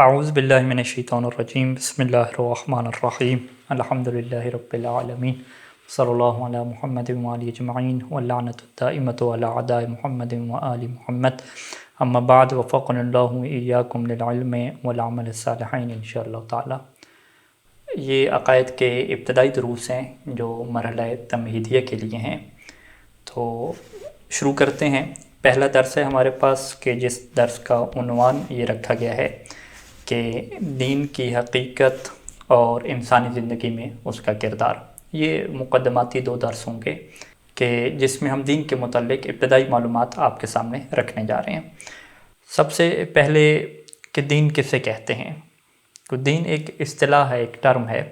اعوذ باللہ من الشیطان الرجیم بسم اللہ الرحمن الرحیم الحمدللہ رب العالمین صلی اللہ علی محمد وآلہ اجمعین واللعنۃ الدائمۃ علی اعداء محمد وآل محمد اما بعد وفقنا اللہ وإیاکم للعلم والعمل الصالحین انشاءاللہ تعالی۔ یہ عقائد کے ابتدائی دروس ہیں جو مرحلہ تمہیدیہ کے لیے ہیں، تو شروع کرتے ہیں۔ پہلا درس ہے ہمارے پاس کہ جس درس کا عنوان یہ رکھا گیا ہے کہ دین کی حقیقت اور انسانی زندگی میں اس کا کردار۔ یہ مقدماتی 2 درس ہوں گے کہ جس میں ہم دین کے متعلق ابتدائی معلومات آپ کے سامنے رکھنے جا رہے ہیں۔ سب سے پہلے کہ دین کسے کہتے ہیں؟ تو دین ایک اصطلاح ہے، ایک ٹرم ہے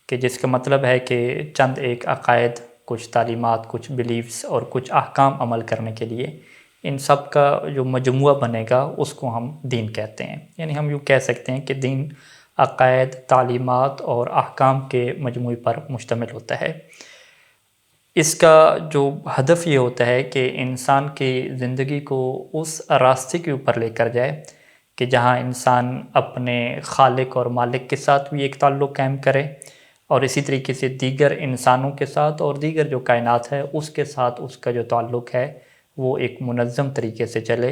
کہ جس کا مطلب ہے کہ چند ایک عقائد، کچھ تعلیمات، کچھ بیلیفز اور کچھ احکام عمل کرنے کے لیے ان سب کا جو مجموعہ بنے گا اس کو ہم دین کہتے ہیں۔ یعنی ہم یوں کہہ سکتے ہیں کہ دین عقائد، تعلیمات اور احکام کے مجموعے پر مشتمل ہوتا ہے۔ اس کا جو ہدف یہ ہوتا ہے کہ انسان کی زندگی کو اس راستے کے اوپر لے کر جائے کہ جہاں انسان اپنے خالق اور مالک کے ساتھ بھی ایک تعلق قائم کرے، اور اسی طریقے سے دیگر انسانوں کے ساتھ اور دیگر جو کائنات ہے اس کے ساتھ اس کا جو تعلق ہے وہ ایک منظم طریقے سے چلے،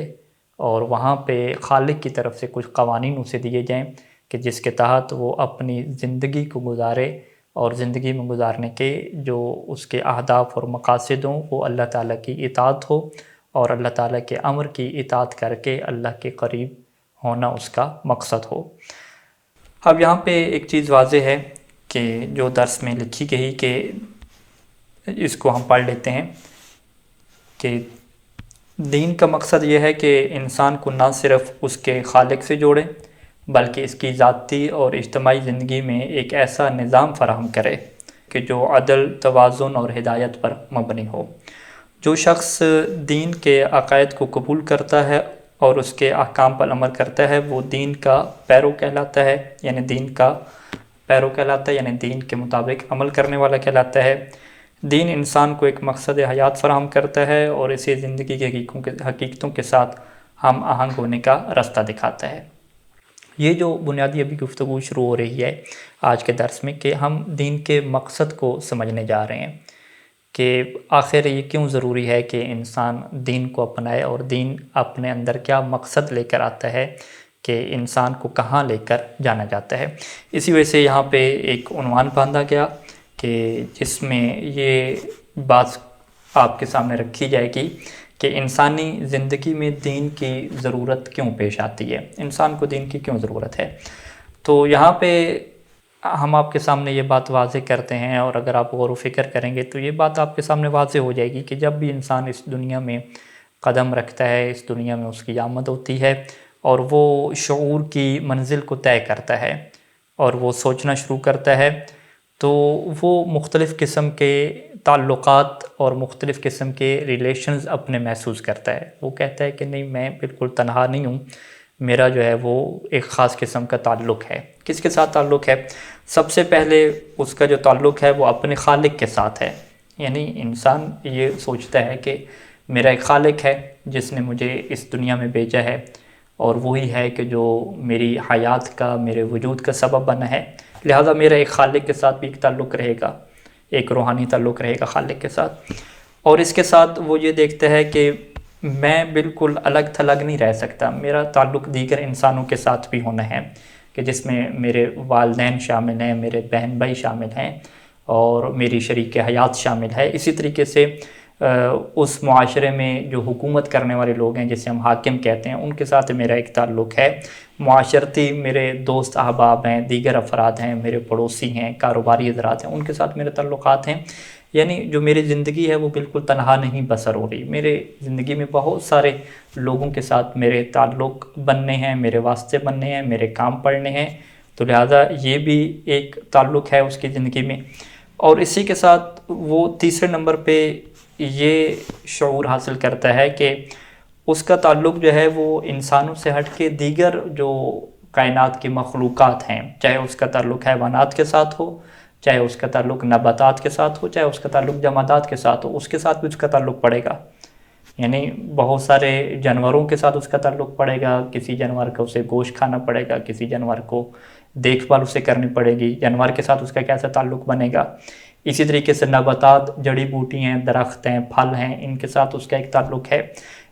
اور وہاں پہ خالق کی طرف سے کچھ قوانین اسے دیے جائیں کہ جس کے تحت وہ اپنی زندگی کو گزارے، اور زندگی میں گزارنے کے جو اس کے اہداف اور مقاصد ہوں وہ اللہ تعالیٰ کی اطاعت ہو، اور اللہ تعالیٰ کے امر کی اطاعت کر کے اللہ کے قریب ہونا اس کا مقصد ہو۔ اب یہاں پہ ایک چیز واضح ہے کہ جو درس میں لکھی گئی کہ اس کو ہم پڑھ لیتے ہیں کہ دین کا مقصد یہ ہے کہ انسان کو نہ صرف اس کے خالق سے جوڑے بلکہ اس کی ذاتی اور اجتماعی زندگی میں ایک ایسا نظام فراہم کرے کہ جو عدل، توازن اور ہدایت پر مبنی ہو۔ جو شخص دین کے عقائد کو قبول کرتا ہے اور اس کے احکام پر عمل کرتا ہے وہ دین کا پیرو کہلاتا ہے، یعنی دین کے مطابق عمل کرنے والا کہلاتا ہے۔ دین انسان کو ایک مقصد حیات فراہم کرتا ہے اور اسے زندگی کی حقیقتوں کے ساتھ ہم آہنگ ہونے کا راستہ دکھاتا ہے۔ یہ جو بنیادی ابھی گفتگو شروع ہو رہی ہے آج کے درس میں کہ ہم دین کے مقصد کو سمجھنے جا رہے ہیں کہ آخر یہ کیوں ضروری ہے کہ انسان دین کو اپنائے، اور دین اپنے اندر کیا مقصد لے کر آتا ہے کہ انسان کو کہاں لے کر جانا جاتا ہے۔ اسی وجہ سے یہاں پہ ایک عنوان باندھا گیا کہ جس میں یہ بات آپ کے سامنے رکھی جائے گی کہ انسانی زندگی میں دین کی ضرورت کیوں پیش آتی ہے، انسان کو دین کی کیوں ضرورت ہے۔ تو یہاں پہ ہم آپ کے سامنے یہ بات واضح کرتے ہیں، اور اگر آپ غور و فکر کریں گے تو یہ بات آپ کے سامنے واضح ہو جائے گی کہ جب بھی انسان اس دنیا میں قدم رکھتا ہے، اس دنیا میں اس کی آمد ہوتی ہے اور وہ شعور کی منزل کو طے کرتا ہے اور وہ سوچنا شروع کرتا ہے، تو وہ مختلف قسم کے تعلقات اور مختلف قسم کے ریلیشنز اپنے محسوس کرتا ہے۔ وہ کہتا ہے کہ نہیں، میں بالکل تنہا نہیں ہوں، میرا جو ہے وہ ایک خاص قسم کا تعلق ہے۔ کس کے ساتھ تعلق ہے؟ سب سے پہلے اس کا جو تعلق ہے وہ اپنے خالق کے ساتھ ہے۔ یعنی انسان یہ سوچتا ہے کہ میرا ایک خالق ہے جس نے مجھے اس دنیا میں بھیجا ہے، اور وہی ہے کہ جو میری حیات کا، میرے وجود کا سبب بنا ہے، لہذا میرا ایک خالق کے ساتھ بھی ایک تعلق رہے گا، ایک روحانی تعلق رہے گا خالق کے ساتھ۔ اور اس کے ساتھ وہ یہ دیکھتا ہے کہ میں بالکل الگ تھلگ نہیں رہ سکتا، میرا تعلق دیگر انسانوں کے ساتھ بھی ہونا ہے کہ جس میں میرے والدین شامل ہیں، میرے بہن بھائی شامل ہیں، اور میری شریک حیات شامل ہے۔ اسی طریقے سے اس معاشرے میں جو حکومت کرنے والے لوگ ہیں جسے ہم حاکم کہتے ہیں، ان کے ساتھ میرا ایک تعلق ہے۔ معاشرتی میرے دوست احباب ہیں، دیگر افراد ہیں، میرے پڑوسی ہیں، کاروباری حضرات ہیں، ان کے ساتھ میرے تعلقات ہیں۔ یعنی جو میری زندگی ہے وہ بالکل تنہا نہیں بسر ہو رہی، میرے زندگی میں بہت سارے لوگوں کے ساتھ میرے تعلق بننے ہیں، میرے واسطے بننے ہیں، میرے کام پڑنے ہیں، تو لہٰذا یہ بھی ایک تعلق ہے اس کی زندگی میں۔ اور اسی کے ساتھ وہ تیسرے نمبر پہ یہ شعور حاصل کرتا ہے کہ اس کا تعلق جو ہے وہ انسانوں سے ہٹ کے دیگر جو کائنات کی مخلوقات ہیں، چاہے اس کا تعلق حیوانات کے ساتھ ہو، چاہے اس کا تعلق نباتات کے ساتھ ہو، چاہے اس کا تعلق جمادات کے ساتھ ہو، اس کے ساتھ بھی اس کا تعلق پڑے گا۔ یعنی بہت سارے جانوروں کے ساتھ اس کا تعلق پڑے گا، کسی جانور کو اسے گوشت کھانا پڑے گا، کسی جانور کو دیکھ بھال اسے کرنی پڑے گی، جانور کے ساتھ اس کا کیسا تعلق بنے گا۔ اسی طریقے سے نباتات، جڑی بوٹی ہیں، درخت ہیں، پھل ہیں، ان کے ساتھ اس کا ایک تعلق ہے۔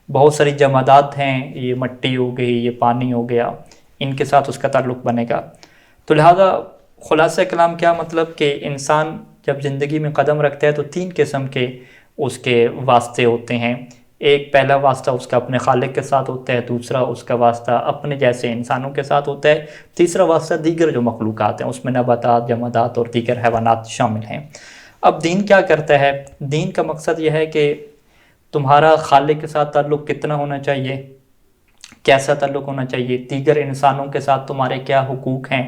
بہت ساری جمادات ہیں، یہ مٹی ہو گئی، یہ پانی ہو گیا، ان کے ساتھ اس کا تعلق بنے گا۔ تو لہذا خلاصہ کلام کیا مطلب کہ انسان جب زندگی میں قدم رکھتا ہے تو 3 قسم کے اس کے واسطے ہوتے ہیں۔ ایک پہلا واسطہ اس کا اپنے خالق کے ساتھ ہوتا ہے، دوسرا اس کا واسطہ اپنے جیسے انسانوں کے ساتھ ہوتا ہے، تیسرا واسطہ دیگر جو مخلوقات ہیں، اس میں نباتات، جمادات اور دیگر حیوانات شامل ہیں۔ اب دین کیا کرتا ہے؟ دین کا مقصد یہ ہے کہ تمہارا خالق کے ساتھ تعلق کتنا ہونا چاہیے، کیسا تعلق ہونا چاہیے، دیگر انسانوں کے ساتھ تمہارے کیا حقوق ہیں،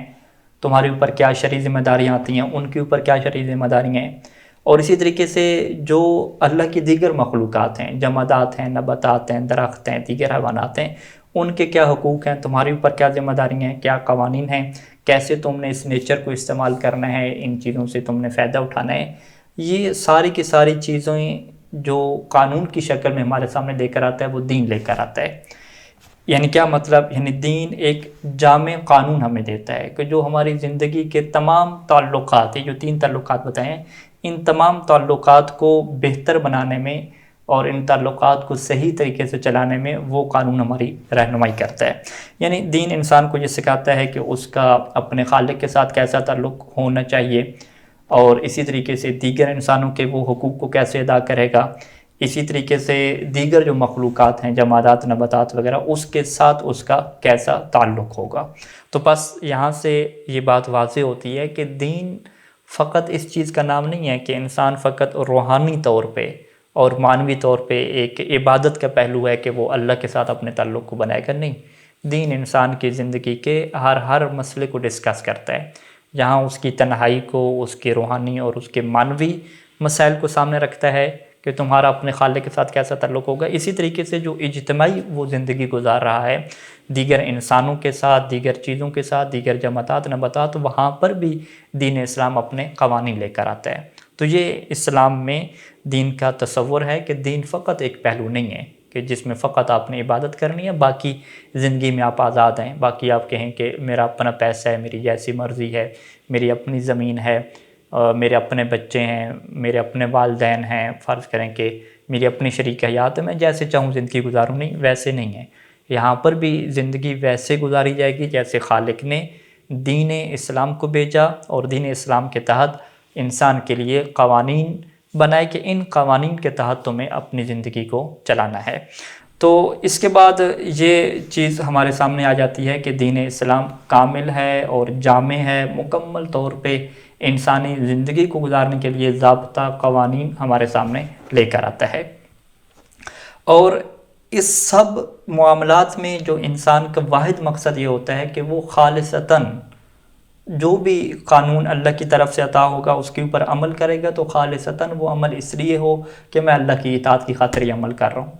تمہارے اوپر کیا شرعی ذمہ داریاں آتی ہیں، ان کے اوپر کیا شرعی ذمہ داریاں ہیں، اور اسی طریقے سے جو اللہ کی دیگر مخلوقات ہیں، جمادات ہیں، نباتات ہیں، درخت ہیں، دیگر حیوانات ہیں، ان کے کیا حقوق ہیں، تمہارے اوپر کیا ذمہ داریاں ہیں، کیا قوانین ہیں، کیسے تم نے اس نیچر کو استعمال کرنا ہے، ان چیزوں سے تم نے فائدہ اٹھانا ہے۔ یہ ساری کی ساری چیزیں جو قانون کی شکل میں ہمارے سامنے لے کر آتا ہے وہ دین لے کر آتا ہے۔ یعنی کیا مطلب؟ یعنی دین ایک جامع قانون ہمیں دیتا ہے کہ جو ہماری زندگی کے تمام تعلقات ہیں، جو 3 تعلقات بتائے ہیں، ان تمام تعلقات کو بہتر بنانے میں اور ان تعلقات کو صحیح طریقے سے چلانے میں وہ قانون ہماری رہنمائی کرتا ہے۔ یعنی دین انسان کو یہ سکھاتا ہے کہ اس کا اپنے خالق کے ساتھ کیسا تعلق ہونا چاہیے، اور اسی طریقے سے دیگر انسانوں کے وہ حقوق کو کیسے ادا کرے گا، اسی طریقے سے دیگر جو مخلوقات ہیں، جمادات، نباتات وغیرہ، اس کے ساتھ اس کا کیسا تعلق ہوگا۔ تو بس یہاں سے یہ بات واضح ہوتی ہے کہ دین فقط اس چیز کا نام نہیں ہے کہ انسان فقط روحانی طور پہ اور معنوی طور پہ ایک عبادت کا پہلو ہے کہ وہ اللہ کے ساتھ اپنے تعلق کو بنائے گا، نہیں۔ دین انسان کی زندگی کے ہر مسئلے کو ڈسکس کرتا ہے، جہاں اس کی تنہائی کو، اس کے روحانی اور اس کے معنوی مسائل کو سامنے رکھتا ہے کہ تمہارا اپنے خالق کے ساتھ کیسا تعلق ہوگا۔ اسی طریقے سے جو اجتماعی وہ زندگی گزار رہا ہے دیگر انسانوں کے ساتھ، دیگر چیزوں کے ساتھ، دیگر جمادات، نباتات، وہاں پر بھی دین اسلام اپنے قوانین لے کر آتا ہے۔ تو یہ اسلام میں دین کا تصور ہے کہ دین فقط ایک پہلو نہیں ہے کہ جس میں فقط آپ نے عبادت کرنی ہے، باقی زندگی میں آپ آزاد ہیں، باقی آپ کہیں کہ میرا اپنا پیسہ ہے، میری جیسی مرضی ہے، میری اپنی زمین ہے، میرے اپنے بچے ہیں، میرے اپنے والدین ہیں، فرض کریں کہ میری اپنی شریک حیات ہے، میں جیسے چاہوں زندگی گزاروں، نہیں، ویسے نہیں ہے۔ یہاں پر بھی زندگی ویسے گزاری جائے گی جیسے خالق نے دین اسلام کو بھیجا، اور دین اسلام کے تحت انسان کے لیے قوانین بنائے کہ ان قوانین کے تحت تمہیں اپنی زندگی کو چلانا ہے۔ تو اس کے بعد یہ چیز ہمارے سامنے آ جاتی ہے کہ دین اسلام کامل ہے اور جامع ہے، مکمل طور پہ انسانی زندگی کو گزارنے کے لیے ضابطہ قوانین ہمارے سامنے لے کر آتا ہے۔ اور اس سب معاملات میں جو انسان کا واحد مقصد یہ ہوتا ہے کہ وہ خالصتاً جو بھی قانون اللہ کی طرف سے عطا ہوگا اس کے اوپر عمل کرے گا، تو خالصتاً وہ عمل اس لیے ہو کہ میں اللہ کی اطاعت کی خاطر یہ عمل کر رہا ہوں۔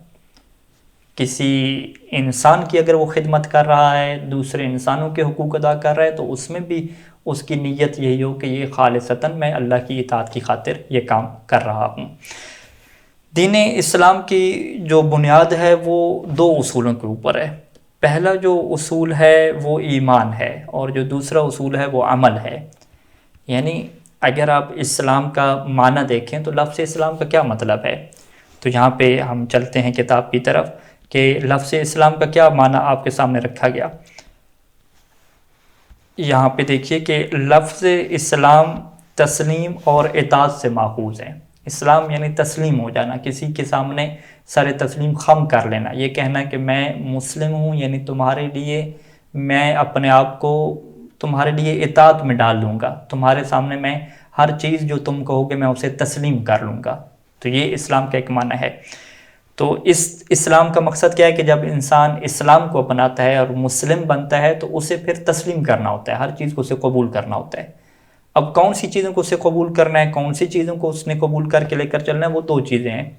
کسی انسان کی اگر وہ خدمت کر رہا ہے، دوسرے انسانوں کے حقوق ادا کر رہا ہے، تو اس میں بھی اس کی نیت یہی ہو کہ یہ خالصتاً میں اللہ کی اطاعت کی خاطر یہ کام کر رہا ہوں۔ دین اسلام کی جو بنیاد ہے وہ 2 اصولوں کے اوپر ہے۔ پہلا جو اصول ہے وہ ایمان ہے، اور جو دوسرا اصول ہے وہ عمل ہے۔ یعنی اگر آپ اسلام کا معنی دیکھیں تو لفظ اسلام کا کیا مطلب ہے، تو یہاں پہ ہم چلتے ہیں کتاب کی طرف کہ لفظ اسلام کا کیا معنی آپ کے سامنے رکھا گیا۔ یہاں پہ دیکھیے کہ لفظ اسلام تسلیم اور اطاعت سے ماخوذ ہے۔ اسلام یعنی تسلیم ہو جانا، کسی کے سامنے سر تسلیم خم کر لینا، یہ کہنا کہ میں مسلم ہوں، یعنی تمہارے لیے میں اپنے آپ کو تمہارے لیے اطاعت میں ڈال دوں گا، تمہارے سامنے میں ہر چیز جو تم کہو گے میں اسے تسلیم کر لوں گا۔ تو یہ اسلام کا ایک معنی ہے۔ تو اس اسلام کا مقصد کیا ہے کہ جب انسان اسلام کو اپناتا ہے اور مسلم بنتا ہے تو اسے پھر تسلیم کرنا ہوتا ہے، ہر چیز کو اسے قبول کرنا ہوتا ہے۔ اب کون سی چیزوں کو اسے قبول کرنا ہے، کون سی چیزوں کو اس نے قبول کر کے لے کر چلنا ہے، وہ 2 چیزیں ہیں۔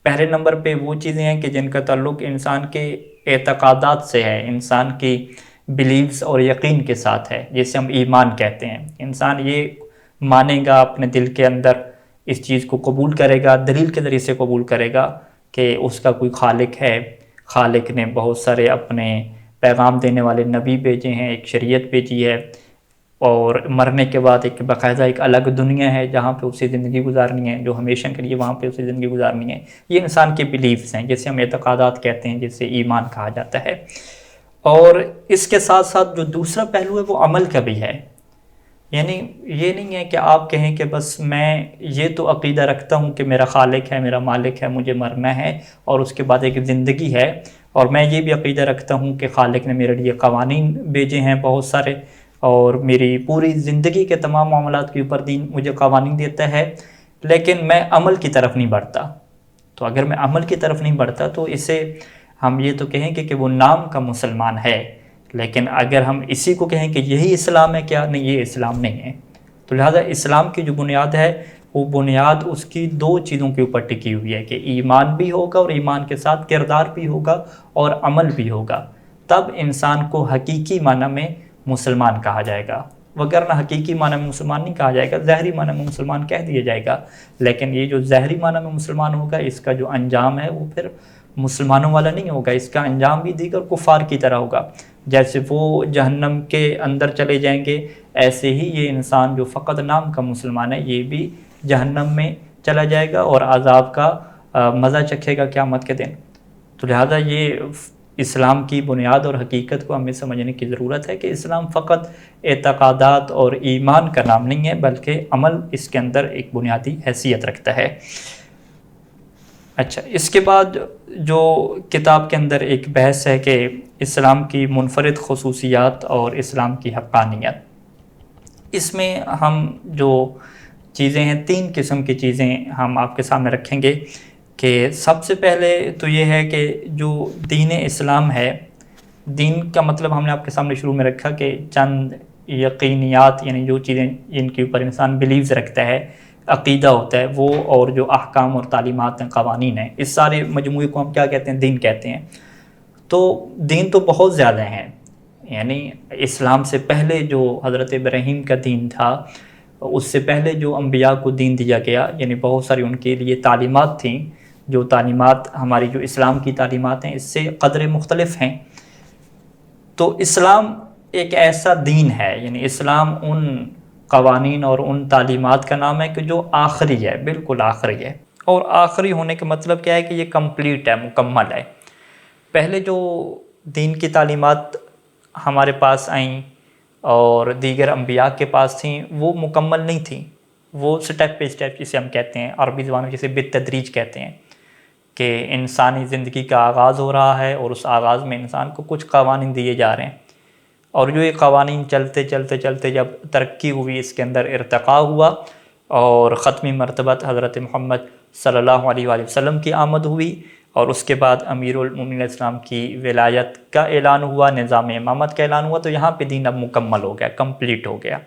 پہلے نمبر پہ وہ چیزیں ہیں کہ جن کا تعلق انسان کے اعتقادات سے ہے، انسان کی بلیفز اور یقین کے ساتھ ہے، جسے ہم ایمان کہتے ہیں۔ انسان یہ مانے گا اپنے دل کے اندر، اس چیز کو قبول کرے گا، دلیل کے ذریعے سے قبول کرے گا کہ اس کا کوئی خالق ہے، خالق نے بہت سارے اپنے پیغام دینے والے نبی بھیجے ہیں، ایک شریعت بھیجی ہے، اور مرنے کے بعد ایک باقاعدہ ایک الگ دنیا ہے جہاں پہ اسے زندگی گزارنی ہے، جو ہمیشہ کے لیے وہاں پہ اسے زندگی گزارنی ہے۔ یہ انسان کے بلیفز ہیں، جسے ہم اعتقادات کہتے ہیں، جسے ایمان کہا جاتا ہے۔ اور اس کے ساتھ ساتھ جو دوسرا پہلو ہے وہ عمل کا بھی ہے، یعنی یہ نہیں ہے کہ آپ کہیں کہ بس میں یہ تو عقیدہ رکھتا ہوں کہ میرا خالق ہے، میرا مالک ہے، مجھے مرنا ہے اور اس کے بعد ایک زندگی ہے، اور میں یہ بھی عقیدہ رکھتا ہوں کہ خالق نے میرے لیے قوانین بھیجے ہیں بہت سارے، اور میری پوری زندگی کے تمام معاملات کے اوپر دین مجھے قوانین دیتا ہے، لیکن میں عمل کی طرف نہیں بڑھتا۔ تو اگر میں عمل کی طرف نہیں بڑھتا تو اسے ہم یہ تو کہیں کہ وہ نام کا مسلمان ہے، لیکن اگر ہم اسی کو کہیں کہ یہی اسلام ہے، کیا نہیں، یہ اسلام نہیں ہے۔ تو لہٰذا اسلام کی جو بنیاد ہے وہ بنیاد اس کی دو چیزوں کے اوپر ٹکی ہوئی ہے، کہ ایمان بھی ہوگا اور ایمان کے ساتھ کردار بھی ہوگا اور عمل بھی ہوگا، تب انسان کو حقیقی معنی میں مسلمان کہا جائے گا، وگرنہ حقیقی معنی میں مسلمان نہیں کہا جائے گا، ظاہری معنی میں مسلمان کہہ دیا جائے گا۔ لیکن یہ جو ظاہری معنی میں مسلمان ہوگا، اس کا جو انجام ہے وہ پھر مسلمانوں والا نہیں ہوگا، اس کا انجام بھی دیگر کفار کی طرح ہوگا۔ جیسے وہ جہنم کے اندر چلے جائیں گے، ایسے ہی یہ انسان جو فقط نام کا مسلمان ہے یہ بھی جہنم میں چلا جائے گا اور عذاب کا مزہ چکھے گا قیامت کے دن۔ تو لہذا یہ اسلام کی بنیاد اور حقیقت کو ہمیں سمجھنے کی ضرورت ہے کہ اسلام فقط اعتقادات اور ایمان کا نام نہیں ہے، بلکہ عمل اس کے اندر ایک بنیادی حیثیت رکھتا ہے۔ اچھا، اس کے بعد جو کتاب کے اندر ایک بحث ہے کہ اسلام کی منفرد خصوصیات اور اسلام کی حقانیت، اس میں ہم جو چیزیں ہیں، 3 قسم کی چیزیں ہم آپ کے سامنے رکھیں گے۔ کہ سب سے پہلے تو یہ ہے کہ جو دین اسلام ہے، دین کا مطلب ہم نے آپ کے سامنے شروع میں رکھا کہ چند یقینیات، یعنی جو چیزیں جن کے اوپر انسان بلیوز رکھتا ہے، عقیدہ ہوتا ہے وہ، اور جو احکام اور تعلیمات ہیں، قوانین ہیں، اس سارے مجموعے کو ہم کیا کہتے ہیں؟ دین کہتے ہیں۔ تو دین تو بہت زیادہ ہیں، یعنی اسلام سے پہلے جو حضرت ابراہیم کا دین تھا، اس سے پہلے جو انبیاء کو دین دیا گیا، یعنی بہت ساری ان کے لیے تعلیمات تھیں، جو تعلیمات ہماری جو اسلام کی تعلیمات ہیں اس سے قدرے مختلف ہیں۔ تو اسلام ایک ایسا دین ہے، یعنی اسلام ان قوانین اور ان تعلیمات کا نام ہے کہ جو آخری ہے، بالکل آخری ہے۔ اور آخری ہونے کا مطلب کیا ہے؟ کہ یہ کمپلیٹ ہے، مکمل ہے۔ پہلے جو دین کی تعلیمات ہمارے پاس آئیں اور دیگر انبیاء کے پاس تھیں، وہ مکمل نہیں تھیں، وہ سٹیپ پہ سٹیپ جسے ہم کہتے ہیں، عربی زبان میں جسے بالتدریج کہتے ہیں، کہ انسانی زندگی کا آغاز ہو رہا ہے اور اس آغاز میں انسان کو کچھ قوانین دیے جا رہے ہیں، اور جو یہ قوانین چلتے چلتے چلتے جب ترقی ہوئی، اس کے اندر ارتقاء ہوا اور ختمی مرتبت حضرت محمد صلی اللہ علیہ وآلہ وسلم کی آمد ہوئی، اور اس کے بعد امیر المومنین علیہ السلام کی ولایت کا اعلان ہوا، نظام امامت کا اعلان ہوا، تو یہاں پہ دین اب مکمل ہو گیا، کمپلیٹ ہو گیا۔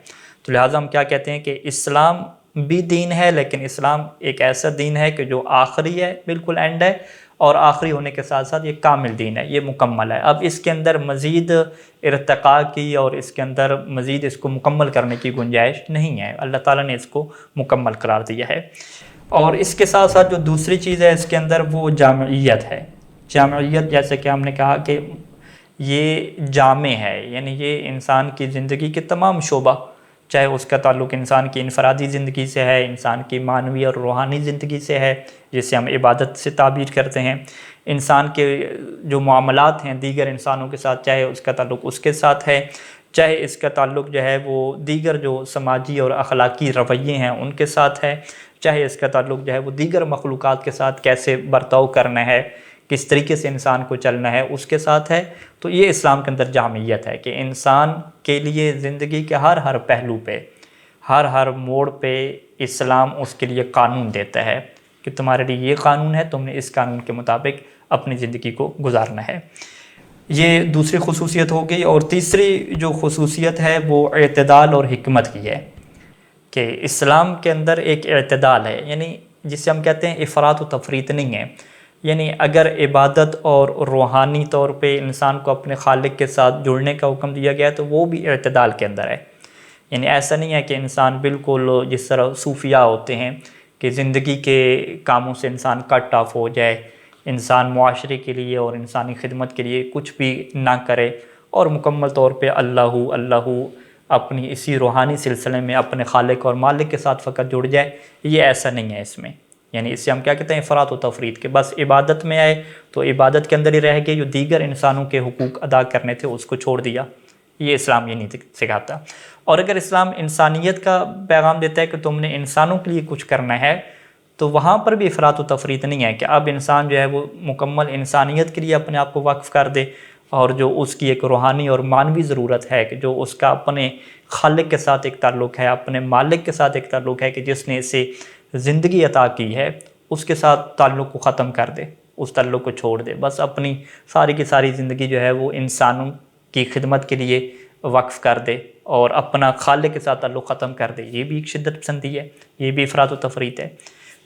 تو لہٰذا ہم کیا کہتے ہیں کہ اسلام بھی دین ہے، لیکن اسلام ایک ایسا دین ہے کہ جو آخری ہے، بالکل اینڈ ہے، اور آخری ہونے کے ساتھ ساتھ یہ کامل دین ہے، یہ مکمل ہے۔ اب اس کے اندر مزید ارتقاء کی اور اس کے اندر مزید اس کو مکمل کرنے کی گنجائش نہیں ہے، اللہ تعالیٰ نے اس کو مکمل قرار دیا ہے۔ اور اس کے ساتھ ساتھ جو دوسری چیز ہے اس کے اندر، وہ جامعیت ہے۔ جامعیت جیسے کہ ہم نے کہا کہ یہ جامع ہے، یعنی یہ انسان کی زندگی کے تمام شعبہ، چاہے اس کا تعلق انسان کی انفرادی زندگی سے ہے، انسان کی معنوی اور روحانی زندگی سے ہے، جسے ہم عبادت سے تعبیر کرتے ہیں، انسان کے جو معاملات ہیں دیگر انسانوں کے ساتھ، چاہے اس کا تعلق اس کے ساتھ ہے، چاہے اس کا تعلق جو ہے وہ دیگر جو سماجی اور اخلاقی رویے ہیں ان کے ساتھ ہے، چاہے اس کا تعلق جو ہے وہ دیگر مخلوقات کے ساتھ کیسے برتاؤ کرنا ہے، کس طریقے سے انسان کو چلنا ہے، اس کے ساتھ ہے۔ تو یہ اسلام کے اندر جامعیت ہے کہ انسان کے لیے زندگی کے ہر پہلو پہ، ہر موڑ پہ اسلام اس کے لیے قانون دیتا ہے کہ تمہارے لیے یہ قانون ہے، تم نے اس قانون کے مطابق اپنی زندگی کو گزارنا ہے۔ یہ دوسری خصوصیت ہو گئی۔ اور تیسری جو خصوصیت ہے وہ اعتدال اور حکمت کی ہے، کہ اسلام کے اندر ایک اعتدال ہے، یعنی جسے ہم کہتے ہیں افراط و تفریط نہیں ہے، یعنی اگر عبادت اور روحانی طور پہ انسان کو اپنے خالق کے ساتھ جڑنے کا حکم دیا گیا ہے تو وہ بھی اعتدال کے اندر ہے، یعنی ایسا نہیں ہے کہ انسان بالکل جس طرح صوفیاء ہوتے ہیں کہ زندگی کے کاموں سے انسان کٹ آف ہو جائے، انسان معاشرے کے لیے اور انسانی خدمت کے لیے کچھ بھی نہ کرے اور مکمل طور پہ اللہ اپنی اسی روحانی سلسلے میں اپنے خالق اور مالک کے ساتھ فقط جڑ جائے، یہ ایسا نہیں ہے اس میں. یعنی اس سے ہم کیا کہتے ہیں؟ افراط و تفریط، کہ بس عبادت میں آئے تو عبادت کے اندر ہی رہ گئے، جو دیگر انسانوں کے حقوق ادا کرنے تھے اس کو چھوڑ دیا. یہ اسلام یہ نہیں سکھاتا. اور اگر اسلام انسانیت کا پیغام دیتا ہے کہ تم نے انسانوں کے لیے کچھ کرنا ہے، تو وہاں پر بھی افراط و تفریط نہیں ہے کہ اب انسان جو ہے وہ مکمل انسانیت کے لیے اپنے آپ کو وقف کر دے، اور جو اس کی ایک روحانی اور معنوی ضرورت ہے کہ جو اس کا اپنے خالق کے ساتھ ایک تعلق ہے، اپنے مالک کے ساتھ ایک تعلق ہے کہ جس نے اسے زندگی عطا کی ہے، اس کے ساتھ تعلق کو ختم کر دے، اس تعلق کو چھوڑ دے، بس اپنی ساری کی ساری زندگی جو ہے وہ انسانوں کی خدمت کے لیے وقف کر دے اور اپنا خالق کے ساتھ تعلق ختم کر دے. یہ بھی ایک شدت پسندی ہے، یہ بھی افراط و تفریط ہے.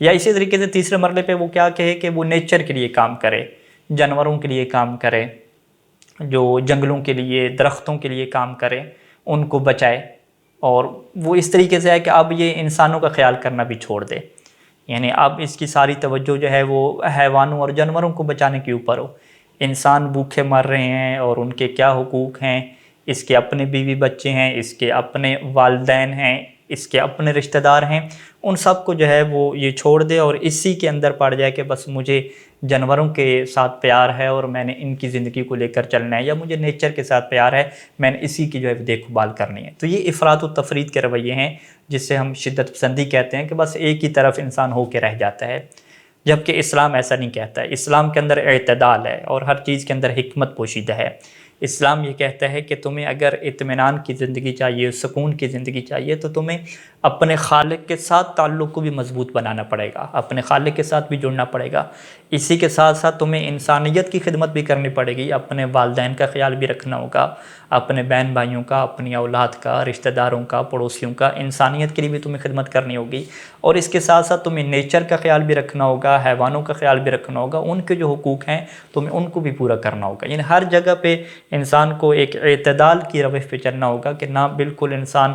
یا اسی طریقے سے تیسرے مرحلے پہ وہ کیا کہے کہ وہ نیچر کے لیے کام کرے، جانوروں کے لیے کام کرے، جو جنگلوں کے لیے، درختوں کے لیے کام کرے، ان کو بچائے. اور وہ اس طریقے سے ہے کہ اب یہ انسانوں کا خیال کرنا بھی چھوڑ دے، یعنی اب اس کی ساری توجہ جو ہے وہ حیوانوں اور جانوروں کو بچانے کے اوپر ہو. انسان بھوکے مر رہے ہیں اور ان کے کیا حقوق ہیں، اس کے اپنے بیوی بچے ہیں، اس کے اپنے والدین ہیں، اس کے اپنے رشتہ دار ہیں، ان سب کو جو ہے وہ یہ چھوڑ دے اور اسی کے اندر پڑ جائے کہ بس مجھے جانوروں کے ساتھ پیار ہے اور میں نے ان کی زندگی کو لے کر چلنا ہے، یا مجھے نیچر کے ساتھ پیار ہے، میں نے اسی کی جو ہے دیکھ بھال کرنی ہے. تو یہ افراط و تفریط کے رویے ہیں جس سے ہم شدت پسندی کہتے ہیں، کہ بس ایک ہی طرف انسان ہو کے رہ جاتا ہے. جبکہ اسلام ایسا نہیں کہتا ہے. اسلام کے اندر اعتدال ہے اور ہر چیز کے اندر حکمت پوشیدہ ہے. اسلام یہ کہتا ہے کہ تمہیں اگر اطمینان کی زندگی چاہیے، سکون کی زندگی چاہیے، تو تمہیں اپنے خالق کے ساتھ تعلق کو بھی مضبوط بنانا پڑے گا، اپنے خالق کے ساتھ بھی جڑنا پڑے گا. اسی کے ساتھ ساتھ تمہیں انسانیت کی خدمت بھی کرنی پڑے گی، اپنے والدین کا خیال بھی رکھنا ہوگا، اپنے بہن بھائیوں کا، اپنی اولاد کا، رشتہ داروں کا، پڑوسیوں کا، انسانیت کے لیے بھی تمہیں خدمت کرنی ہوگی. اور اس کے ساتھ ساتھ تمہیں نیچر کا خیال بھی رکھنا ہوگا، حیوانوں کا خیال بھی رکھنا ہوگا، ان کے جو حقوق ہیں تمہیں ان کو بھی پورا کرنا ہوگا. یعنی ہر جگہ پہ انسان کو ایک اعتدال کی روش پہ چلنا ہوگا، کہ نہ بالکل انسان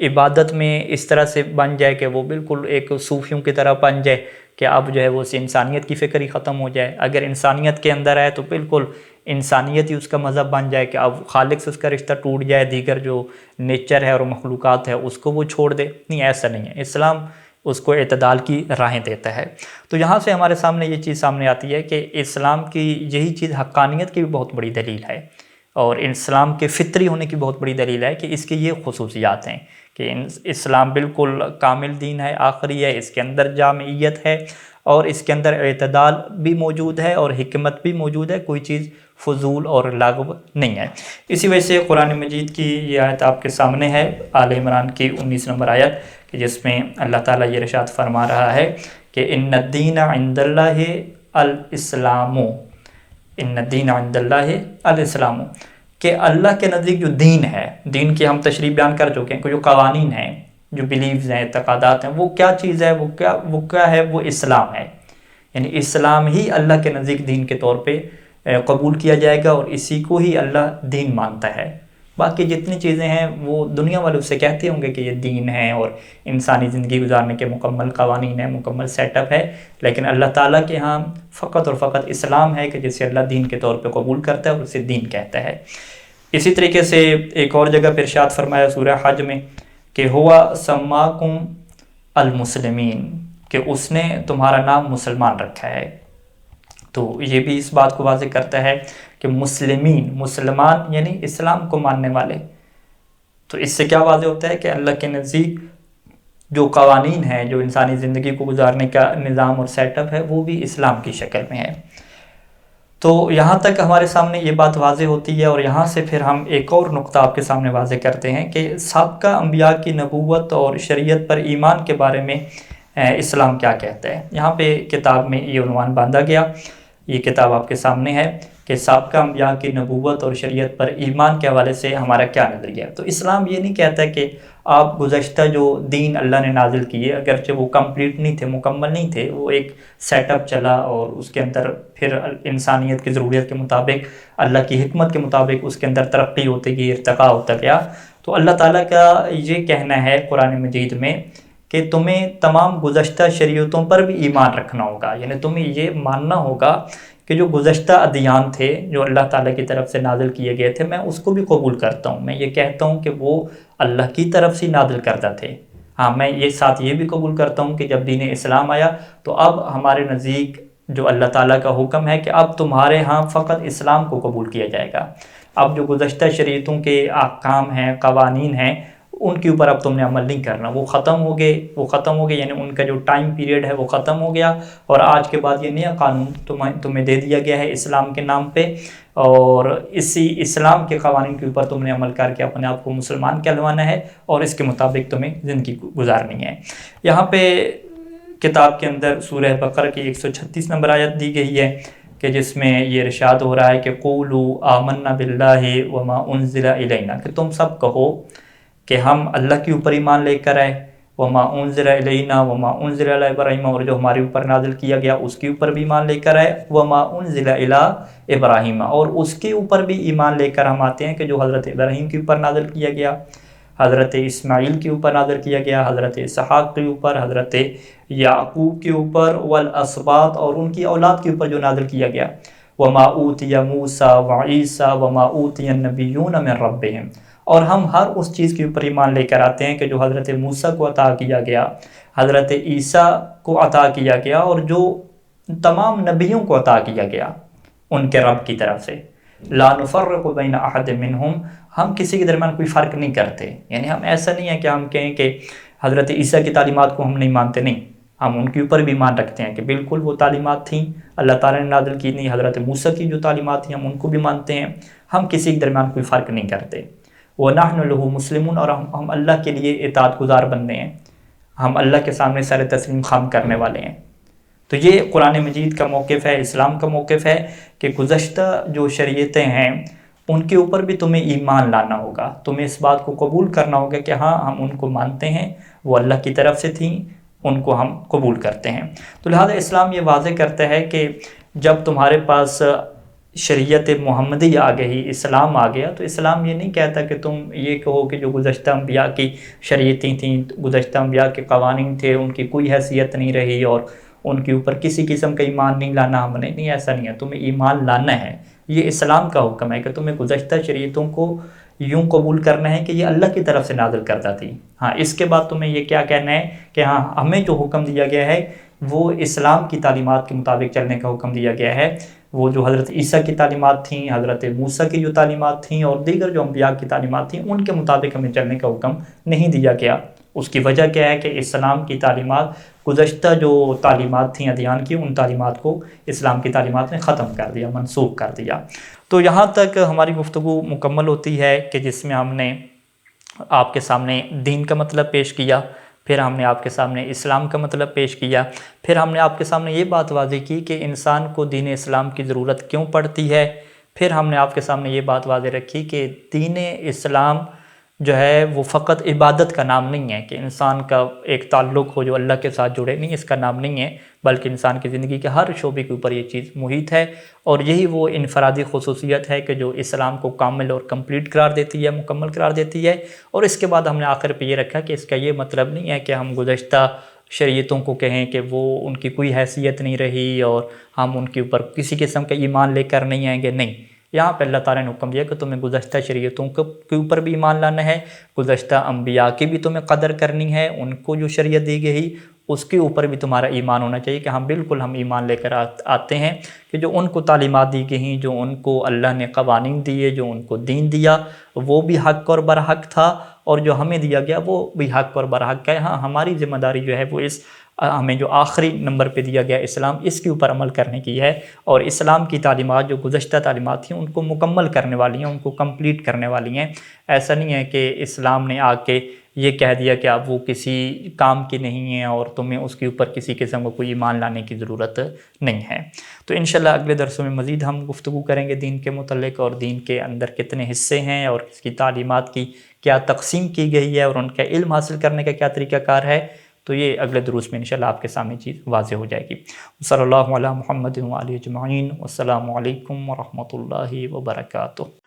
عبادت میں اس طرح سے بن جائے کہ وہ بالکل ایک صوفیوں کی طرح بن جائے کہ اب جو ہے وہ انسانیت کی فکر ہی ختم ہو جائے. اگر انسانیت کے اندر ہے تو بالکل انسانیت ہی اس کا مذہب بن جائے کہ اب خالق سے اس کا رشتہ ٹوٹ جائے، دیگر جو نیچر ہے اور مخلوقات ہے اس کو وہ چھوڑ دے. نہیں، ایسا نہیں ہے. اسلام اس کو اعتدال کی راہیں دیتا ہے. تو یہاں سے ہمارے سامنے یہ چیز سامنے آتی ہے کہ اسلام کی یہی چیز حقانیت کی بھی بہت بڑی دلیل ہے، اور اسلام کے فطری ہونے کی بہت بڑی دلیل ہے کہ اس کی یہ خصوصیات ہیں کہ اسلام بالکل کامل دین ہے، آخری ہے، اس کے اندر جامعیت ہے اور اس کے اندر اعتدال بھی موجود ہے اور حکمت بھی موجود ہے، کوئی چیز فضول اور لاغو نہیں ہے. اسی وجہ سے قرآن مجید کی یہ آیت آپ کے سامنے ہے، آل عمران کی 19 نمبر آیت، کہ جس میں اللہ تعالیٰ یہ ارشاد فرما رہا ہے کہ ان الدین عند اللہ الاسلام، ان الدین عند اللہ الاسلام، کہ اللہ کے نزدیک جو دین ہے، دین کی ہم تشریح بیان کر چکے ہیں کہ جو قوانین ہیں، جو بلیفز ہیں، اعتقادات ہیں، وہ کیا چیز ہے، وہ کیا ہے، وہ اسلام ہے. یعنی اسلام ہی اللہ کے نزدیک دین کے طور پہ قبول کیا جائے گا اور اسی کو ہی اللہ دین مانتا ہے. باقی جتنی چیزیں ہیں وہ دنیا والے اس سے کہتے ہوں گے کہ یہ دین ہے اور انسانی زندگی گزارنے کے مکمل قوانین ہیں، مکمل سیٹ اپ ہے، لیکن اللہ تعالیٰ کے ہاں فقط اور فقط اسلام ہے کہ جسے اللہ دین کے طور پہ قبول کرتا ہے اور اسے دین کہتا ہے. اسی طریقے سے ایک اور جگہ پہ ارشاد فرمایا سورہ حج میں کہ ہوا سماکم المسلمین، کہ اس نے تمہارا نام مسلمان رکھا ہے. تو یہ بھی اس بات کو واضح کرتا ہے کہ مسلمین، مسلمان یعنی اسلام کو ماننے والے. تو اس سے کیا واضح ہوتا ہے کہ اللہ کے نزدیک جو قوانین ہیں، جو انسانی زندگی کو گزارنے کا نظام اور سیٹ اپ ہے، وہ بھی اسلام کی شکل میں ہے. تو یہاں تک ہمارے سامنے یہ بات واضح ہوتی ہے، اور یہاں سے پھر ہم ایک اور نقطہ آپ کے سامنے واضح کرتے ہیں کہ سابقہ انبیاء کی نبوت اور شریعت پر ایمان کے بارے میں اسلام کیا کہتا ہے. یہاں پہ کتاب میں یہ عنوان باندھا گیا، یہ کتاب آپ کے سامنے ہے کہ سابقہ انبیاء کی نبوت اور شریعت پر ایمان کے حوالے سے ہمارا کیا نظریہ ہے. تو اسلام یہ نہیں کہتا کہ آپ گزشتہ جو دین اللہ نے نازل کیے، اگرچہ وہ کمپلیٹ نہیں تھے، مکمل نہیں تھے، وہ ایک سیٹ اپ چلا اور اس کے اندر پھر انسانیت کی ضروریت کے مطابق، اللہ کی حکمت کے مطابق اس کے اندر ترقی ہوتی گئی، ارتقاء ہوتا گیا. تو اللہ تعالیٰ کا یہ کہنا ہے قرآن مجید میں کہ تمہیں تمام گزشتہ شریعتوں پر بھی ایمان رکھنا ہوگا، یعنی تمہیں یہ ماننا ہوگا کہ جو گزشتہ ادیان تھے جو اللہ تعالیٰ کی طرف سے نازل کیے گئے تھے، میں اس کو بھی قبول کرتا ہوں، میں یہ کہتا ہوں کہ وہ اللہ کی طرف سے نازل کردہ تھے۔ ہاں، میں یہ ساتھ یہ بھی قبول کرتا ہوں کہ جب دین اسلام آیا تو اب ہمارے نزدیک جو اللہ تعالیٰ کا حکم ہے کہ اب تمہارے ہاں فقط اسلام کو قبول کیا جائے گا، اب جو گزشتہ شریعتوں کے احکام ہیں، قوانین ہیں، ان کے اوپر اب تم نے عمل نہیں کرنا، وہ ختم ہو گئے، یعنی ان کا جو ٹائم پیریڈ ہے وہ ختم ہو گیا، اور آج کے بعد یہ نیا قانون تمہیں دے دیا گیا ہے اسلام کے نام پہ، اور اسی اسلام کے قوانین کے اوپر تم نے عمل کر کے اپنے آپ کو مسلمان کہلوانا ہے، اور اس کے مطابق تمہیں زندگی گزارنی ہے۔ یہاں پہ کتاب کے اندر سورہ بقرہ کی 136 نمبر آیت دی گئی ہے کہ جس میں یہ ارشاد ہو رہا ہے کہ قولوا آمنا باللہ وما انزل الینا، کہ تم سب کہو کہ ہم اللہ کے اوپر ایمان لے کر آئے، وما انزل الینا وما انزل الی ابراہیم، اور جو ہمارے اوپر نازل کیا گیا اس کے اوپر بھی ایمان لے کر آئے، وما انزل الی ابراہیم، اور اس کے اوپر بھی ایمان لے کر ہم آتے ہیں کہ جو حضرت ابراہیم کے اوپر نازل کیا گیا، حضرت اسماعیل کے اوپر نازل کیا گیا، حضرت اسحاق کے اوپر، حضرت یعقوب کے اوپر، والاسباط اور ان کی اولاد کے اوپر جو نازل کیا گیا، وما اوتی موسیٰ وعیسیٰ وما اوتی النبیون من ربہم، اور ہم ہر اس چیز کے اوپر ایمان لے کر آتے ہیں کہ جو حضرت موسیٰ کو عطا کیا گیا، حضرت عیسیٰ کو عطا کیا گیا، اور جو تمام نبیوں کو عطا کیا گیا ان کے رب کی طرف سے۔ لا نفرق بین احد منہم، ہم کسی کے درمیان کوئی فرق نہیں کرتے، یعنی ہم ایسا نہیں ہے کہ ہم کہیں کہ حضرت عیسیٰ کی تعلیمات کو ہم نہیں مانتے، نہیں، ہم ان کے اوپر بھی ایمان رکھتے ہیں کہ بالکل وہ تعلیمات تھیں اللہ تعالیٰ نے نازل کی، نہیں، حضرت موسیٰ کی جو تعلیمات تھیں ہم ان کو بھی مانتے ہیں، ہم کسی کے درمیان کوئی فرق نہیں کرتے۔ وَنَحْنُ لَهُ مُسْلِمُونَ، اور ہم اللہ کے لیے اطاعت گزار بننے ہیں، ہم اللہ کے سامنے سر تسلیم خم کرنے والے ہیں۔ تو یہ قرآن مجید کا موقف ہے، اسلام کا موقف ہے کہ گزشتہ جو شریعتیں ہیں ان کے اوپر بھی تمہیں ایمان لانا ہوگا، تمہیں اس بات کو قبول کرنا ہوگا کہ ہاں ہم ان کو مانتے ہیں، وہ اللہ کی طرف سے تھیں، ان کو ہم قبول کرتے ہیں۔ تو لہذا اسلام یہ واضح کرتا ہے کہ جب تمہارے پاس شریعت محمدی آ گئی، اسلام آ گیا، تو اسلام یہ نہیں کہتا کہ تم یہ کہو کہ جو گزشتہ انبیاء کی شریعتیں تھیں، گزشتہ انبیاء کے قوانین تھے، ان کی کوئی حیثیت نہیں رہی اور ان کے اوپر کسی قسم کا ایمان نہیں لانا ہم نے، نہیں، ایسا نہیں ہے، تمہیں ایمان لانا ہے۔ یہ اسلام کا حکم ہے کہ تمہیں گزشتہ شریعتوں کو یوں قبول کرنا ہے کہ یہ اللہ کی طرف سے نازل کردہ تھی۔ ہاں، اس کے بعد تمہیں یہ کیا کہنا ہے کہ ہاں ہمیں جو حکم دیا گیا ہے وہ اسلام کی تعلیمات کے مطابق چلنے کا حکم دیا گیا ہے، وہ جو حضرت عیسیٰ کی تعلیمات تھیں، حضرت موسیٰ کی جو تعلیمات تھیں اور دیگر جو انبیاء کی تعلیمات تھیں ان کے مطابق ہمیں چلنے کا حکم نہیں دیا گیا۔ اس کی وجہ کیا ہے کہ اسلام کی تعلیمات، گزشتہ جو تعلیمات تھیں ادیان کی، ان تعلیمات کو اسلام کی تعلیمات نے ختم کر دیا، منسوخ کر دیا۔ تو یہاں تک ہماری گفتگو مکمل ہوتی ہے کہ جس میں ہم نے آپ کے سامنے دین کا مطلب پیش کیا، پھر ہم نے آپ کے سامنے اسلام کا مطلب پیش کیا، پھر ہم نے آپ کے سامنے یہ بات واضح کی کہ انسان کو دین اسلام کی ضرورت کیوں پڑتی ہے، پھر ہم نے آپ کے سامنے یہ بات واضح رکھی کہ دین اسلام جو ہے وہ فقط عبادت کا نام نہیں ہے کہ انسان کا ایک تعلق ہو جو اللہ کے ساتھ جڑے، نہیں، اس کا نام نہیں ہے، بلکہ انسان کی زندگی کے ہر شعبے کے اوپر یہ چیز محیط ہے، اور یہی وہ انفرادی خصوصیت ہے کہ جو اسلام کو کامل اور کمپلیٹ قرار دیتی ہے، مکمل قرار دیتی ہے۔ اور اس کے بعد ہم نے آخر پہ یہ رکھا کہ اس کا یہ مطلب نہیں ہے کہ ہم گزشتہ شریعتوں کو کہیں کہ وہ ان کی کوئی حیثیت نہیں رہی اور ہم ان کے اوپر کسی قسم کا ایمان لے کر نہیں آئیں گے، نہیں، یہاں پہ اللہ تعالیٰ نے حکم دیا کہ تمہیں گزشتہ شریعتوں کے اوپر بھی ایمان لانا ہے، گزشتہ انبیاء کی بھی تمہیں قدر کرنی ہے، ان کو جو شریعت دی گئی اس کے اوپر بھی تمہارا ایمان ہونا چاہیے کہ ہم بالکل ہم ایمان لے کر آتے ہیں کہ جو ان کو تعلیمات دی گئیں، جو ان کو اللہ نے قوانین دیے، جو ان کو دین دیا، وہ بھی حق اور برحق تھا، اور جو ہمیں دیا گیا وہ بھی حق اور برحق ہے۔ ہاں، ہماری ذمہ داری جو ہے وہ ہمیں جو آخری نمبر پہ دیا گیا اسلام، اس کے اوپر عمل کرنے کی ہے، اور اسلام کی تعلیمات جو گزشتہ تعلیمات تھیں ان کو مکمل کرنے والی ہیں، ان کو کمپلیٹ کرنے والی ہیں۔ ایسا نہیں ہے کہ اسلام نے آ کے یہ کہہ دیا کہ اب وہ کسی کام کی نہیں ہے اور تمہیں اس کے اوپر کسی قسم کا کوئی ایمان لانے کی ضرورت نہیں ہے۔ تو انشاءاللہ اگلے درسوں میں مزید ہم گفتگو کریں گے دین کے متعلق، اور دین کے اندر کتنے حصے ہیں اور اس کی تعلیمات کی کیا تقسیم کی گئی ہے اور ان کا علم حاصل کرنے کا کیا طریقہ کار ہے، تو یہ اگلے دروس میں انشاءاللہ آپ کے سامنے چیز واضح ہو جائے گی۔ صلی اللہ علی محمد و آلہ اجمعین، والسلام علیکم ورحمۃ اللہ وبرکاتہ۔